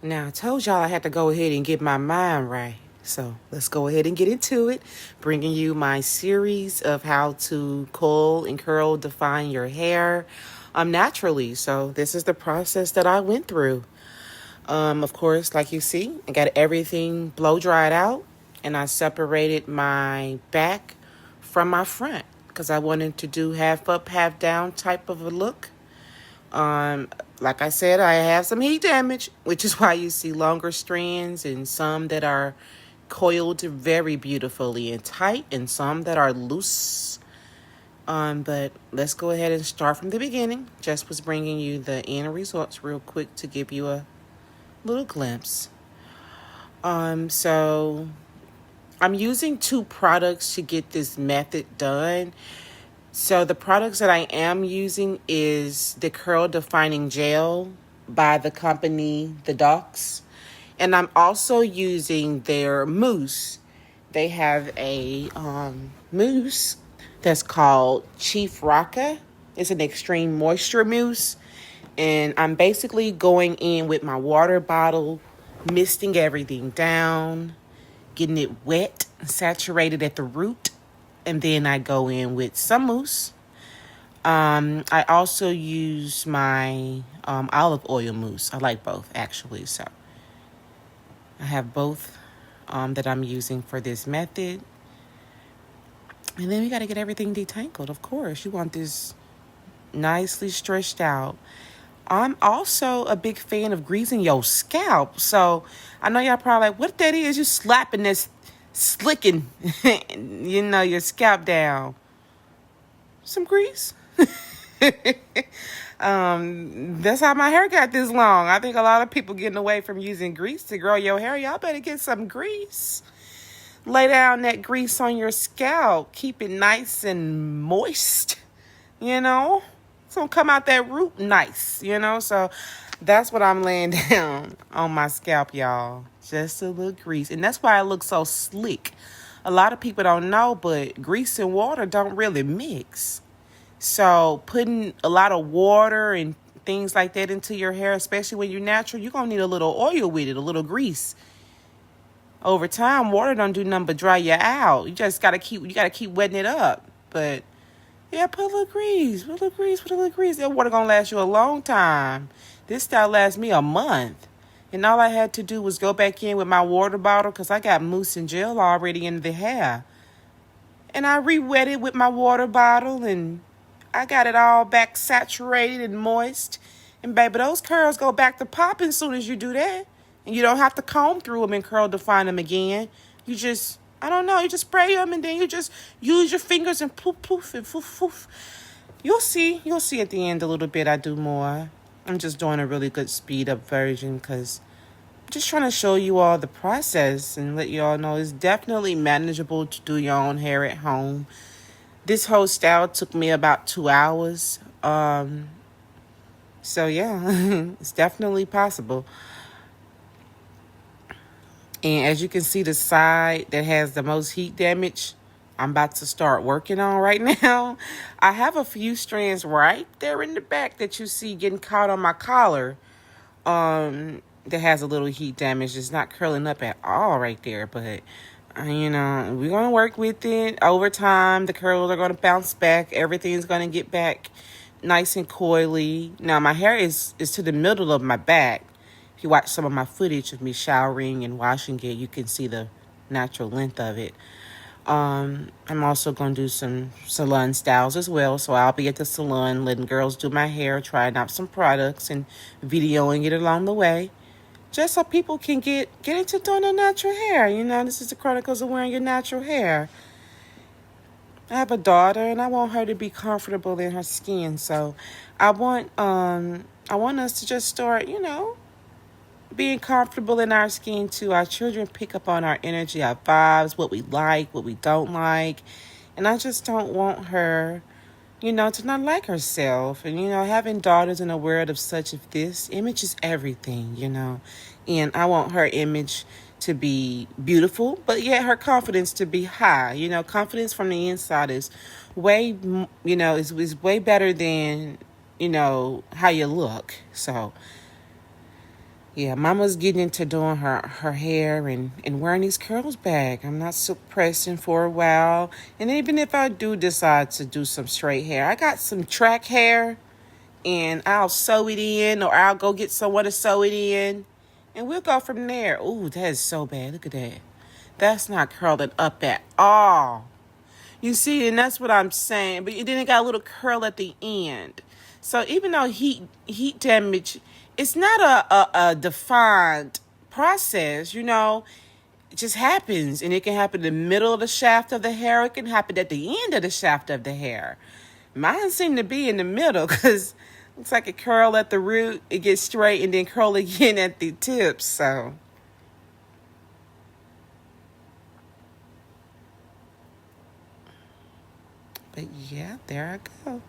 Now, I told y'all I had to go ahead and get my mind right. So let's go ahead and get into it. Bringing you my series of how to coil and curl, define your hair naturally. So this is the process that I went through. Of course, like you see, I got everything blow dried out, and I separated my back from my front because I wanted to do half up, half down type of a look. Um, like I said, I have some heat damage, which is why you see longer strands and some that are coiled very beautifully and tight and some that are loose. But let's go ahead and start from the beginning. Just was bringing you the end results real quick to give you a little glimpse. So I'm using two products to get this method done. So the products that I am using is the Curl Defining Gel by the company The Docs. And I'm also using their mousse. They have a mousse that's called Chief Raka. It's an extreme moisture mousse. And I'm basically going in with my water bottle, misting everything down, getting it wet, saturated at the root. And then I go in with some mousse. I also use my olive oil mousse. I like both, actually. So I have both that I'm using for this method. And then we got to get everything detangled, of course. You want this nicely stretched out. I'm also a big fan of greasing your scalp. So I know y'all probably like, what that is, you slapping this, slicking, your scalp down. Some grease. That's how my hair got this long. I think a lot of people getting away from using grease to grow your hair. Y'all better get some grease. Lay down that grease on your scalp. Keep it nice and moist, It's going to come out that root nice, So that's what I'm laying down on my scalp, y'all. Just a little grease. And that's why it looks so sleek. A lot of people don't know, but grease and water don't really mix. So putting a lot of water and things like that into your hair, especially when you're natural, you're going to need a little oil with it, a little grease. Over time, water don't do nothing but dry you out. You gotta keep wetting it up. But yeah, put a little grease. That water gonna last you a long time. This style lasts me a month. And all I had to do was go back in with my water bottle because I got mousse and gel already in the hair. And I re-wet it with my water bottle and I got it all back saturated and moist. And baby, those curls go back to popping as soon as you do that. And you don't have to comb through them and curl define them again. You just, you just spray them and then you just use your fingers and poof, poof, and poof, poof. You'll see at the end a little bit I do more. I'm just doing a really good speed up version because I'm just trying to show you all the process and let you all know it's definitely manageable to do your own hair at home. This whole style took me about 2 hours. So yeah, it's definitely possible. And as you can see, the side that has the most heat damage, I'm about to start working on right now. I have a few strands right there in the back that you see getting caught on my collar. That has a little heat damage. It's not curling up at all right there, but we're going to work with it. Over time, the curls are going to bounce back. Everything's going to get back nice and coily. Now, my hair is to the middle of my back. If you watch some of my footage of me showering and washing it, you can see the natural length of it. I'm also going to do some salon styles as well. So I'll be at the salon letting girls do my hair, trying out some products and videoing it along the way. Just so people can get into doing their natural hair. This is the Chronicles of Wearing Your Natural Hair. I have a daughter and I want her to be comfortable in her skin. So I want us to just start, being comfortable in our skin too. Our children pick up on our energy, our vibes, what we like, what we don't like. And I just don't want her, to not like herself. And, having daughters in a world of such of this, image is everything, And I want her image to be beautiful, but yet her confidence to be high. Confidence from the inside is way, is way better than, how you look. So Yeah, Mama's getting into doing her hair and wearing these curls back. I'm not suppressing for a while. And even if I do decide to do some straight hair, I got some track hair and I'll sew it in, or I'll go get someone to sew it in. And we'll go from there. Ooh, that is so bad. Look at that. That's not curling up at all. You see, and that's what I'm saying. But then it got a little curl at the end. So even though heat damage, it's not a defined process, you know. It just happens. And it can happen in the middle of the shaft of the hair. It can happen at the end of the shaft of the hair. Mine seem to be in the middle because it looks like it curl at the root, it gets straight, and then curl again at the tips. So but yeah, there I go.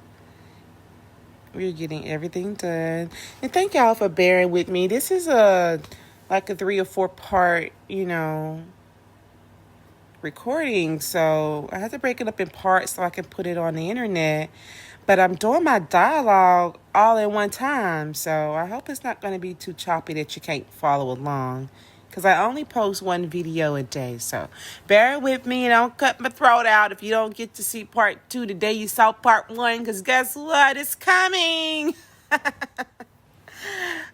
We're getting everything done. And thank y'all for bearing with me. This is like a 3 or 4 part, recording. So I had to break it up in parts so I can put it on the internet. But I'm doing my dialogue all at one time. So I hope it's not going to be too choppy that you can't follow along. Because I only post 1 video a day. So bear with me and don't cut my throat out if you don't get to see part 2 the day you saw part 1. Because guess what? It's coming.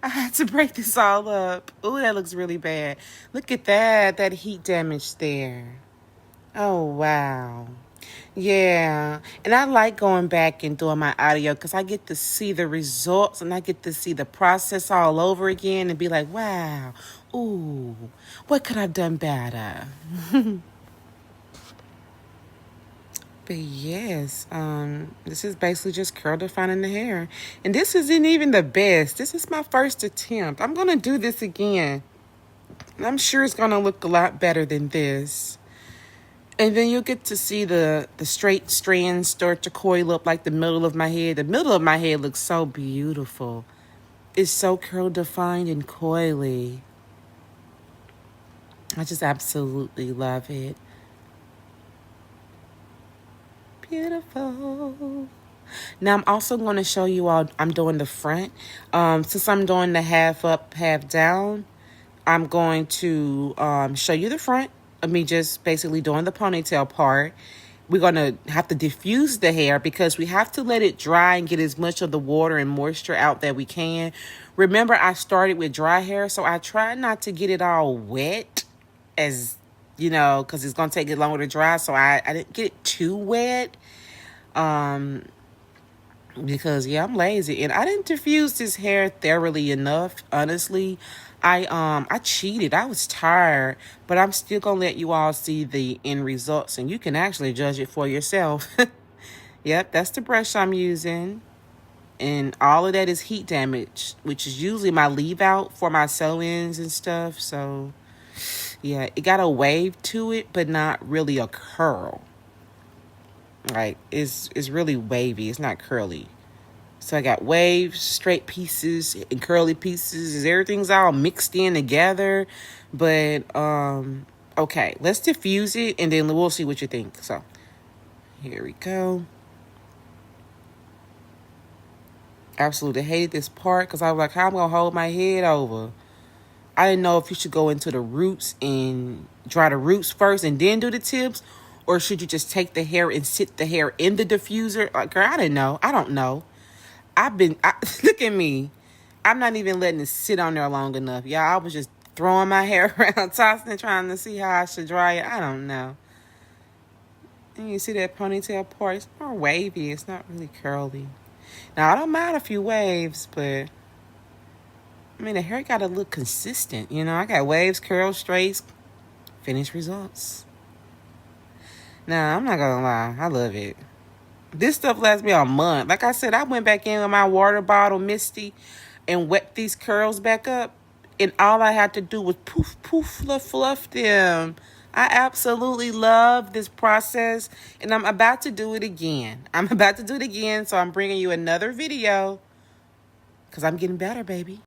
I had to break this all up. Ooh, that looks really bad. Look at that heat damage there. Oh, wow. Yeah. And I like going back and doing my audio because I get to see the results and I get to see the process all over again and be like, wow, ooh, what could I have done better? But yes, this is basically just curl defining the hair. And this isn't even the best. This is my first attempt. I'm going to do this again. I'm sure it's going to look a lot better than this. And then you'll get to see the straight strands start to coil up like the middle of my head. The middle of my head looks so beautiful. It's so curl defined and coily. I just absolutely love it. Beautiful. Now I'm also going to show you all, I'm doing the front. Since I'm doing the half up, half down, I'm going to show you the front of me just basically doing the ponytail part. We're going to have to diffuse the hair because we have to let it dry and get as much of the water and moisture out that we can. Remember, I started with dry hair, so I try not to get it all wet as, because it's going to take it longer to dry. So I didn't get it too wet. Because I'm lazy and I didn't diffuse this hair thoroughly enough. Honestly, I cheated. I was tired, but I'm still gonna let you all see the end results, and you can actually judge it for yourself. Yep, that's the brush I'm using, and all of that is heat damage, which is usually my leave out for my sew-ins and stuff. So yeah, it got a wave to it, but not really a curl. Like, it's really wavy. It's not curly. So I got waves, straight pieces, and curly pieces. Everything's all mixed in together. But, okay. Let's diffuse it, and then we'll see what you think. So, here we go. Absolutely hated this part because I was like, how am I going to hold my head over? I didn't know if you should go into the roots and dry the roots first and then do the tips. Or should you just take the hair and sit the hair in the diffuser? Like, girl, I didn't know. I don't know. Look at me. I'm not even letting it sit on there long enough. Y'all, I was just throwing my hair around, tossing it, trying to see how I should dry it. I don't know. And you see that ponytail part? It's more wavy. It's not really curly. Now, I don't mind a few waves, but the hair got to look consistent. I got waves, curls, straights, finished results. Nah, I'm not gonna lie. I love it. This stuff lasts me a month. Like I said, I went back in with my water bottle, Misty, and wet these curls back up. And all I had to do was poof, poof, fluff, fluff them. I absolutely love this process. And I'm about to do it again. So I'm bringing you another video because I'm getting better, baby.